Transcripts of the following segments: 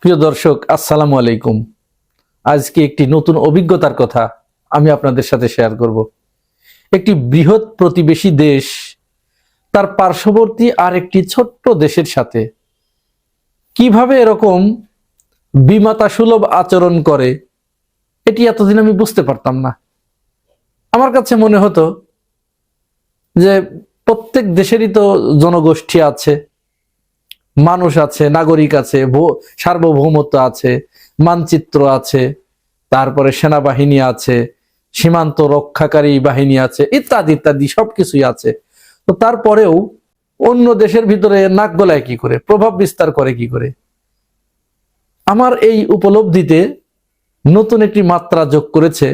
প্রিয় দর্শক, আসসালামু আলাইকুম। আজকে একটি নতুন অভিজ্ঞতার কথা আমি আপনাদের সাথে শেয়ার করব। একটি বৃহৎ প্রতিবেশী দেশ তার পার্শ্ববর্তী আর একটি ছোট্ট দেশের সাথে কিভাবে এরকম বিমাতা সুলভ আচরণ করে, এটি এতদিন আমি বুঝতে পারতাম না। আমার কাছে মনে হতো যে প্রত্যেক দেশেরই তো জনগোষ্ঠী আছে, মানুষ আছে, নাগরিক আছে, সার্বভৌমত্ব আছে, মানচিত্র আছে, তারপরে সেনাবাহিনী আছে, সীমান্ত রক্ষাকারী বাহিনী আছে, ইত্যাদি ইত্যাদি সবকিছুই আছে। তো তারপরেও অন্য দেশের ভিতরে নাক গলায় কি করে, প্রভাব বিস্তার করে কি করে? আমার এই উপলব্ধিতে নতুন একটি মাত্রা যোগ করেছে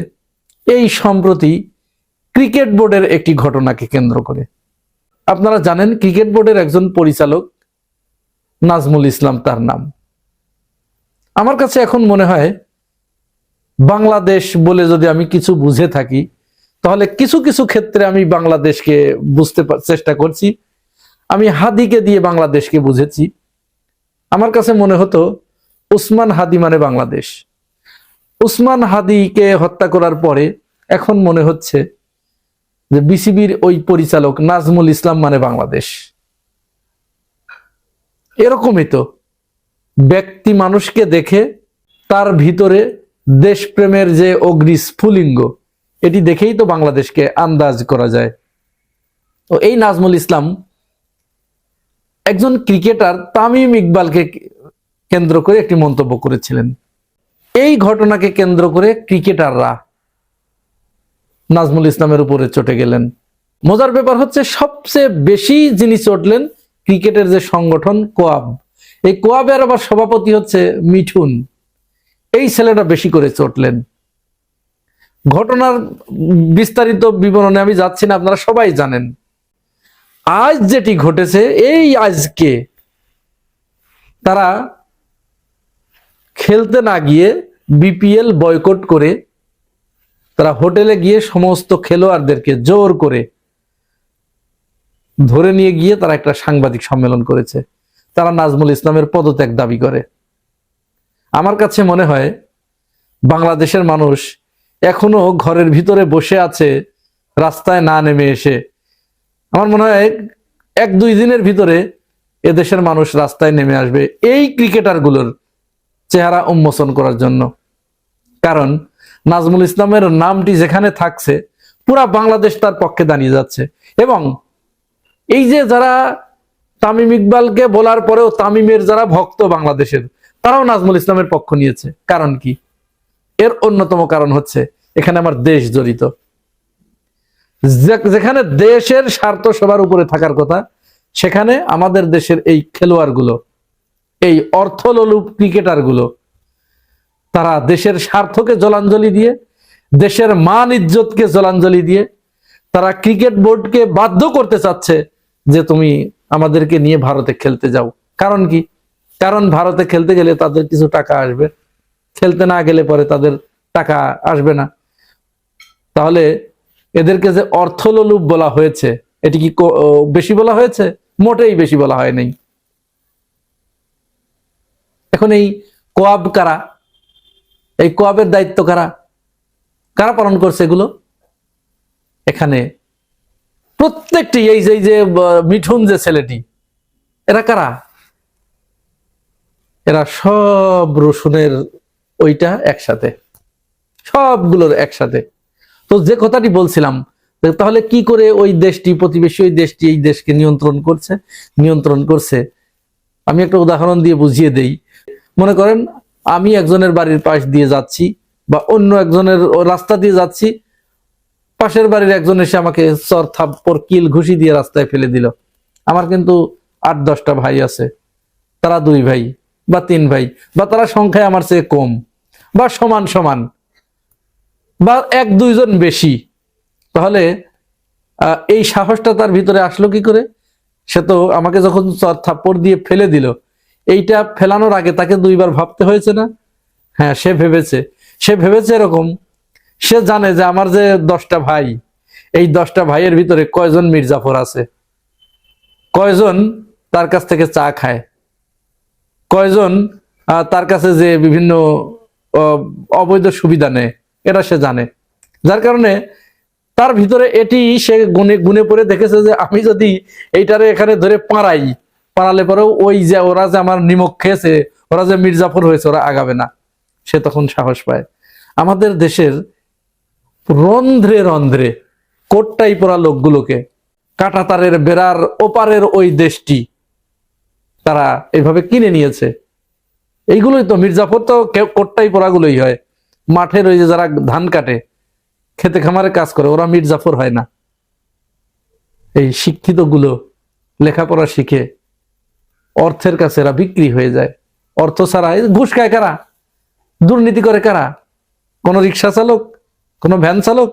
এই সম্প্রতি ক্রিকেট বোর্ডের একটি ঘটনাকে কেন্দ্র করে। আপনারা জানেন, ক্রিকেট বোর্ডের একজন পরিচালক নাজমুল ইসলাম তার নাম। আমার কাছে এখন মনে হয় বাংলাদেশ বলে যদি আমি কিছু বুঝে থাকি, তাহলে কিছু কিছু ক্ষেত্রে আমি বাংলাদেশকে বুঝতে চেষ্টা করছি। আমি হাদিকে দিয়ে বাংলাদেশকে বুঝেছি। আমার কাছে মনে হতো উসমান হাদি মানে বাংলাদেশ। উসমান হাদিকে হত্যা করার পরে এখন মনে হচ্ছে যে বিসিবির ওই পরিচালক নাজমুল ইসলাম মানে বাংলাদেশ। এরকমই তো ব্যক্তি মানুষকে দেখে তার ভিতরে দেশপ্রেমের যে অগ্নিস্ফুলিঙ্গ, এটি দেখেই তো বাংলাদেশকে আন্দাজ করা যায়। তো এই নাজমুল ইসলাম একজন ক্রিকেটার তামিম ইকবালকে কেন্দ্র করে একটি মন্তব্য করেছিলেন। এই ঘটনাকে কেন্দ্র করে ক্রিকেটাররা নাজমুল ইসলামের উপরে চটে গেলেন। মজার ব্যাপার হচ্ছে, সবচেয়ে বেশি যিনি চটলেন ক্রিকেটের যে সংগঠন কোয়াব, এই কোয়াবের আবার সভাপতি হচ্ছে মিঠুন। এই ছেলেটা বেশি করে চটলেন। ঘটনার বিস্তারিত বিবরণে আমি যাচ্ছি না, আপনারা সবাই জানেন। আজ যেটি ঘটেছে, এই আজকে তারা খেলতে না গিয়ে বিপিএল বয়কট করে তারা হোটেলে গিয়ে সমস্ত খেলোয়াড়দেরকে জোর করে ধরে নিয়ে গিয়ে তারা একটা সাংবাদিক সম্মেলন করেছে। তারা নাজমুল ইসলামের পদত্যাগ দাবি করে। আমার কাছে মনে হয় বাংলাদেশের মানুষ এখনো ঘরের ভিতরে বসে আছে, রাস্তায় না নেমে এসে। আমার মনে হয় 1-2 দিনের ভিতরে এদেশের মানুষ রাস্তায় নেমে আসবে এই ক্রিকেটারগুলোর চেহারা উন্মোচন করার জন্য। কারণ নাজমুল ইসলামের নামটি যেখানে থাকছে, পুরা বাংলাদেশ তার পক্ষে দাঁড়িয়ে যাচ্ছে। এবং এই যে যারা তামিম ইকবালকে বলার পরেও তামিমের যারা ভক্ত বাংলাদেশের, তারাও নাজমুল ইসলামের পক্ষ নিয়েছে। কারণ কি? এর অন্যতম কারণ হচ্ছে এখানে আমার দেশ জড়িত। যেখানে দেশের স্বার্থ সবার উপরে থাকার কথা, সেখানে আমাদের দেশের এই খেলোয়াড়গুলো, এই অর্থলোলুপ ক্রিকেটারগুলো, তারা দেশের স্বার্থকে জলাঞ্জলি দিয়ে, দেশের মান ইজ্জতকে জলাঞ্জলি দিয়ে তারা ক্রিকেট বোর্ডকে বাধ্য করতে চাচ্ছে যে তুমি আমাদেরকে নিয়ে ভারতে খেলতে যাও। কারণ কি? কারণ ভারতে খেলতে গেলে তাদের কিছু টাকা আসবে, খেলতে না গেলে পরে তাদের টাকা আসবে না। তাহলে এদেরকে যে অর্থলোলুপ বলা হয়েছে, এটি কি বেশি বলা হয়েছে? মোটেই বেশি বলা হয় নাই। এখন এই কোয়াব কারা? এই কোয়াবের দায়িত্ব কারা? কারা পালন করছে এগুলো? এখানে প্রত্যেকটি এই যে মিঠুন যে ছেলেটি, এরা কারা? এরা সব রসুনের ওইটা একসাথে, সবগুলোর একসাথে। তো যে কথাটি বলছিলাম, তাহলে কি করে ওই দেশটি, প্রতিবেশী ওই দেশটি এই দেশকে নিয়ন্ত্রণ করছে। আমি একটা উদাহরণ দিয়ে বুঝিয়ে দেই। মনে করেন আমি একজনের বাড়ির পাশ দিয়ে যাচ্ছি বা অন্য একজনের রাস্তা দিয়ে যাচ্ছি, পাশের বাড়ির একজন এসে আমাকে চর থাপ্পড় কিল ঘুষি দিয়ে রাস্তায় ফেলে দিল। আমার কিন্তু 8-10টা ভাই আছে, তারা 2 ভাই বা 3 ভাই, বা তারা সংখ্যায় আমার চেয়ে কম বা সমান সমান বা 1-2 জন বেশি। তাহলে এই সাহসটা তার ভিতরে আসলো কি করে? সে তো আমাকে যখন চর থাপ্পড় দিয়ে ফেলে দিল, এইটা ফেলানোর আগে তাকে 2 বার ভাবতে হয়েছে না? হ্যাঁ, সে ভেবেছে এরকম। সে জানে যে আমার যে 10টা ভাই, এই 10টা ভাইয়ের ভিতরে কয়জন মির্জাফর আছে, কয়জন তার কাছ থেকে চা খায়, কয়জন তার কাছে যে বিভিন্ন অবৈধ সুবিধা নেয়, এটা সে জানে। যার কারণে তার ভিতরে এটি সে গুনে গুনে পড়ে দেখেছে যে আমি যদি এইটারে এখানে ধরে পাড়ালে পরেও ওই যে ওরা যে আমার নিমক খেয়েছে, ওরা যে মির্জাফর হয়েছে, ওরা আগাবে না। সে তখন সাহস পায়। আমাদের দেশের রন্ধ্রে রন্ধ্রে কোটটাই পরা লোকগুলোকে কাঁটাতারের বেড়ার ওপারের ওই দেশটি তারা এইভাবে কিনে নিয়েছে। এইগুলোই তো মির্জাফর, তো কোটটাই পরাগুলোই হয়। মাঠের ওই যে যারা ধান কাটে, খেতে খামারে কাজ করে, ওরা মির্জাফর হয় না। এই শিক্ষিত গুলো লেখাপড়া শিখে অর্থের কাছে এরা বিক্রি হয়ে যায়। অর্থ ছাড়া ঘুষ খায় কারা, দুর্নীতি করে কারা? কোন রিক্সা চালক, কোন ভ্যান চালক,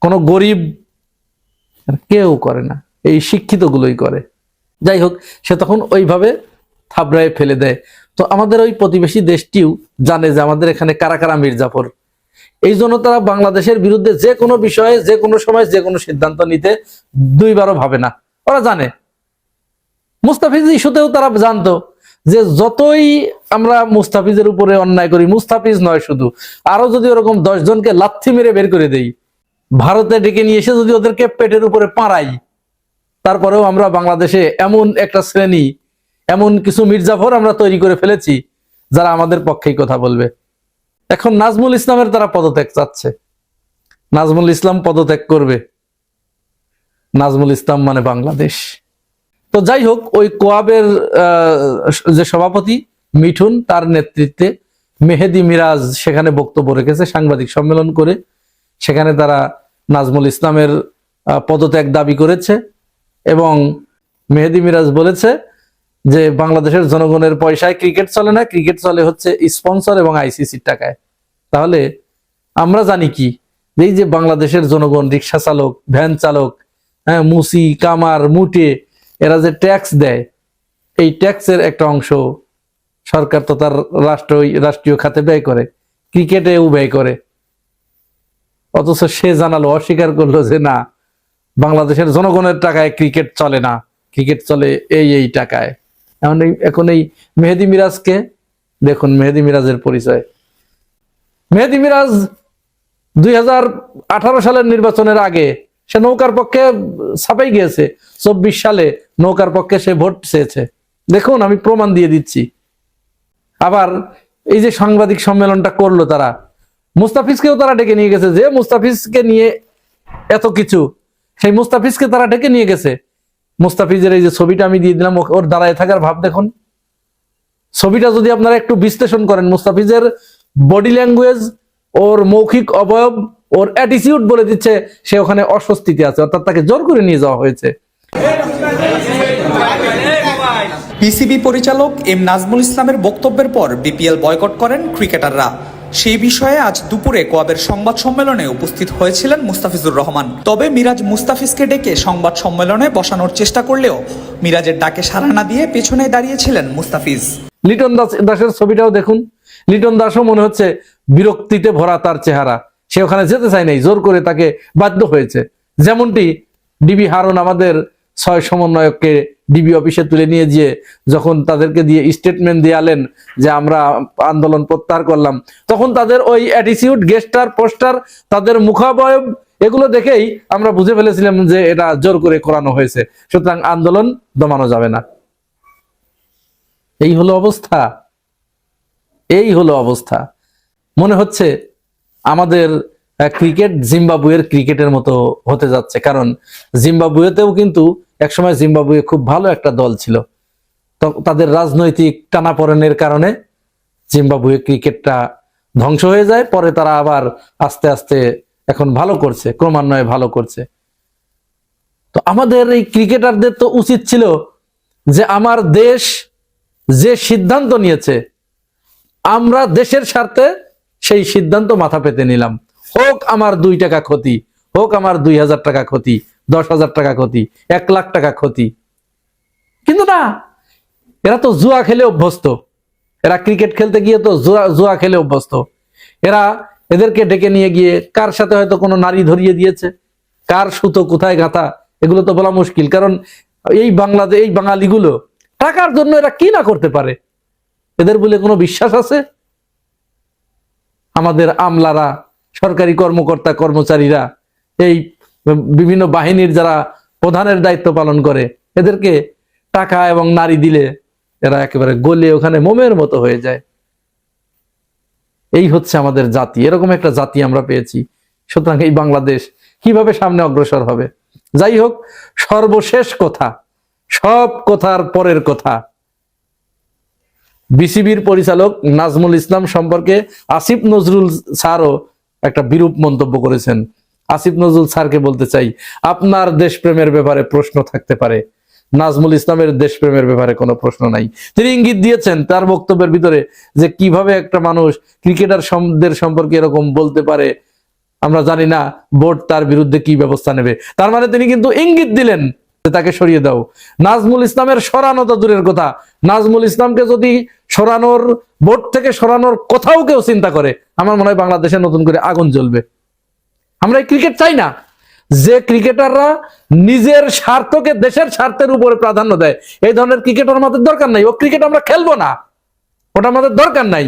কোন গরিব, কেউ করে না, এই শিক্ষিত গুলোই করে। যাই হোক, সে তখন ওইভাবে থাবড়ায় ফেলে দেয়। তো আমাদের ওই প্রতিবেশী দেশটিও জানে যে আমাদের এখানে কারা কারা মির্জাফর। এই জন্য তারা বাংলাদেশের বিরুদ্ধে যে কোনো বিষয়ে, যে কোনো সময়, যে কোনো সিদ্ধান্ত নিতে দুইবারও ভাবে না। ওরা জানে। মুস্তাফিজ ইস্যুতেও তারা জানতো যে যতই আমরা মুস্তাফিজের উপরে অন্যায় করি, মুস্তাফিজ নয় শুধু, আরো যদি ওরকম 10 জনকে লাথি মেরে বের করে দেই, ভারতে ডেকে নিয়ে এসে যদি ওদেরকে পেটের উপরে পাড়াই, তারপরেও আমরা বাংলাদেশে এমন একটা শ্রেণী, এমন কিছু মির্জাফর আমরা তৈরি করে ফেলেছি যারা আমাদের পক্ষেই কথা বলবে। এখন নাজমুল ইসলামের তারা পদত্যাগ চাচ্ছে। নাজমুল ইসলাম পদত্যাগ করবে। নাজমুল ইসলাম মানে বাংলাদেশ। তো যাই হোক, ওই কোয়াবের যে সভাপতি মিঠুন, তার নেতৃত্বে মেহেদি মিরাজ সেখানে বক্তব্য রেখেছে সাংবাদিক সম্মেলন করে। সেখানে তারা নাজমুল ইসলামের পদত্যাগ দাবি করেছে এবং মেহেদি মিরাজ বলেছে যে বাংলাদেশের জনগণের পয়সায় ক্রিকেট চলে না, ক্রিকেট চলে হচ্ছে স্পন্সর এবং আইসিসির টাকায়। তাহলে আমরা জানি কি, এই যে বাংলাদেশের জনগণ, রিক্সা চালক, ভ্যান চালক, হ্যাঁ, মুসি, কামার, মুটে, এরা যে ট্যাক্স দেয়, এই ট্যাক্সের একটা অংশ সরকার তো তার রাষ্ট্রীয় খাতে ব্যয় করে, ক্রিকেটেও ব্যয় করে। অথচ সে জানালো, অস্বীকার করলো যে না, বাংলাদেশের জনগণের টাকায় ক্রিকেট চলে না, ক্রিকেট চলে এই টাকায়। এখন এই মেহেদি মিরাজকে দেখুন, মেহেদি মিরাজের পরিচয়। মেহেদি মিরাজ 2018 সালের নির্বাচনের আগে সে নৌকার পক্ষে ছাপাই গিয়েছে। 24 সালে নৌকার পক্ষে সে ভোট চেয়েছে। দেখুন, আমি প্রমাণ দিয়ে দিচ্ছি। আবার এই যে সাংবাদিক সম্মেলনটা করলো, তারা মুস্তাফিজকেও তারা ডেকে নিয়ে গেছে। যে মুস্তাফিজকে নিয়ে এত কিছু, সেই মুস্তাফিজকে তারা ডেকে নিয়ে গেছে। মুস্তাফিজের এই যে ছবিটা আমি দিয়ে দিলাম, ওর দাঁড়ায় থাকার ভাব দেখুন। ছবিটা যদি আপনারা একটু বিশ্লেষণ করেন, মুস্তাফিজের বডি ল্যাঙ্গুয়েজ, ওর মৌখিক অবয়ব, ওর অ্যাটিটিউড বলে দিচ্ছে সে ওখানে অস্বস্তিতে আছে, অর্থাৎ তাকে জোর করে নিয়ে যাওয়া হয়েছে। পিসিবি পরিচালক এম নাজমুল ইসলামের বক্তব্যের পর বিপিএল বয়কট করেন ক্রিকেটাররা। সেই বিষয়ে আজ দুপুরে কোয়াবের সংবাদ সম্মেলনে উপস্থিত হয়েছিলেন মুস্তাফিজুর রহমান। তবে মিরাজ মুস্তাফিজকে ডেকে সংবাদ সম্মেলনে বসানোর চেষ্টা করলেও মিরাজের ডাকে সাড়া না দিয়ে পেছনে দাঁড়িয়েছিলেন মুস্তাফিজ। লিটন দাসের ছবিটাও দেখুন। লিটন দাসও মনে হচ্ছে বিরক্তিতে ভরা তার চেহারা। সে ওখানে যেতে চায় নাই, জোর করে তাকে বাধ্য হয়েছে। যেমনটি ডিবি হারুন আমাদের 6 সমন্বয়ককে ডিবি অফিসে তুলে নিয়ে গিয়ে যখন তাদেরকে দিয়ে স্টেটমেন্ট দিয়ালেন যে আমরা আন্দোলন প্রত্যাহার করলাম, তখন তাদের ওই অ্যাটিটিউড, গেস্টার, পোস্টার, তাদের মুখাবয়ব, এগুলো দেখেই আমরা বুঝে ফেলেছিলাম যে এটা জোর করে করানো হয়েছে। সুতরাং আন্দোলন দমানো যাবে না। এই হলো অবস্থা। এই হলো অবস্থা। মনে হচ্ছে আমাদের ক্রিকেট জিম্বাবুয়ের ক্রিকেটের মতো হতে যাচ্ছে। কারণ জিম্বাবুয়েতেও কিন্তু একসময় জিম্বাবুয়ে খুব ভালো একটা দল ছিল। তো তাদের রাজনৈতিক টানাপোড়েনের কারণে জিম্বাবুয়ে ক্রিকেটটা ধ্বংস হয়ে যায়। পরে তারা আবার আস্তে আস্তে এখন ভালো করছে, ক্রমান্বয়ে ভালো করছে। তো আমাদের এই ক্রিকেটারদের তো উচিত ছিল যে আমার দেশ যে সিদ্ধান্ত নিয়েছে, আমরা দেশের স্বার্থে সেই সিদ্ধান্ত মাথা পেতে নিলাম। হোক আমার 2 টাকা ক্ষতি, হোক আমার 2000 টাকা ক্ষতি, 10,000 টাকা ক্ষতি, 1 লাখ টাকা ক্ষতি। কিন্তু না, এরা তো জুয়া খেলে অভ্যস্ত। এরা ক্রিকেট খেলতে গিয়ে তো জুয়া খেলে অভ্যস্ত। এদেরকে ডেকে নিয়ে গিয়ে কার সাথে হয়তো কোনো নারী ধরিয়ে দিয়েছে, কার সুতো কোথায় গাঁথা, এগুলো তো বলা মুশকিল। কারণ এই বাংলাদেশ, এই বাঙালিগুলো টাকার জন্য এরা কি না করতে পারে। এদের বলে কোনো বিশ্বাস আছে? আমাদের আমলারা, সরকারি কর্মকর্তা কর্মচারীরা, এই বিভিন্ন বাহিনীর যারা প্রধানের দায়িত্ব পালন করে, এদেরকে টাকা এবং নারী দিলে এরা একেবারে গলে ওখানে মোমের মতো হয়ে যায়। এই হচ্ছে আমাদের জাতি, এরকম একটা জাতি আমরা পেয়েছি। সুতরাং এই বাংলাদেশ কিভাবে সামনে অগ্রসর হবে? যাই হোক, সর্বশেষ কথা, সব কথার পরের কথা, বিসিবির পরিচালক নাজমুল ইসলাম সম্পর্কে আসিফ নজরুল স্যারও একটা বিরূপ মন্তব্য করেছেন। আসিফ নজরুল স্যারকে বলতে চাই, আপনার দেশপ্রেমের ব্যাপারে প্রশ্ন থাকতে পারে, নাজমুল ইসলামের দেশপ্রেমের ব্যাপারে কোনো প্রশ্ন নাই। তিনি ইঙ্গিত দিয়েছেন তার বক্তব্যের ভিতরে যে কিভাবে একটা মানুষ ক্রিকেটারদের সম্পর্কে এরকম বলতে পারে, আমরা জানি না বোর্ড তার বিরুদ্ধে কি ব্যবস্থা নেবে। তার মানে তিনি কিন্তু ইঙ্গিত দিলেন যে তাকে সরিয়ে দাও। নাজমুল ইসলামের সরানো তো দূরের কথা, নাজমুল ইসলামকে যদি সরানোর, বোর্ড থেকে সরানোর কোথাও কেউ চিন্তা করে, আমার মনে হয় বাংলাদেশে নতুন করে আগুন জ্বলবে। আমরা এই ক্রিকেট চাই না। যে ক্রিকেটাররা নিজের স্বার্থকে দেশের স্বার্থের উপরে প্রাধান্য দেয়, এই ধরনের ক্রিকেটার আমাদের দরকার নাই। ও ক্রিকেট আমরা খেলবো না, ওটা আমাদের দরকার নাই।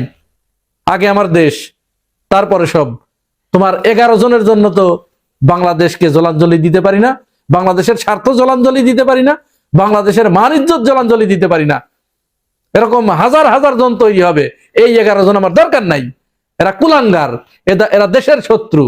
আগে আমার দেশ, তারপরে সব। তোমার 11 জনের জন্য তো বাংলাদেশকে জলাঞ্জলি দিতে পারি না, বাংলাদেশের স্বার্থ জলাঞ্জলি দিতে পারি না, বাংলাদেশের মান ইজ্জত জলাঞ্জলি দিতে পারি না। এরকম হাজার হাজার জন তৈরি হবে, এই 11 জন আমার দরকার নাই। এরা কুলাঙ্গার, এরা দেশের শত্রু।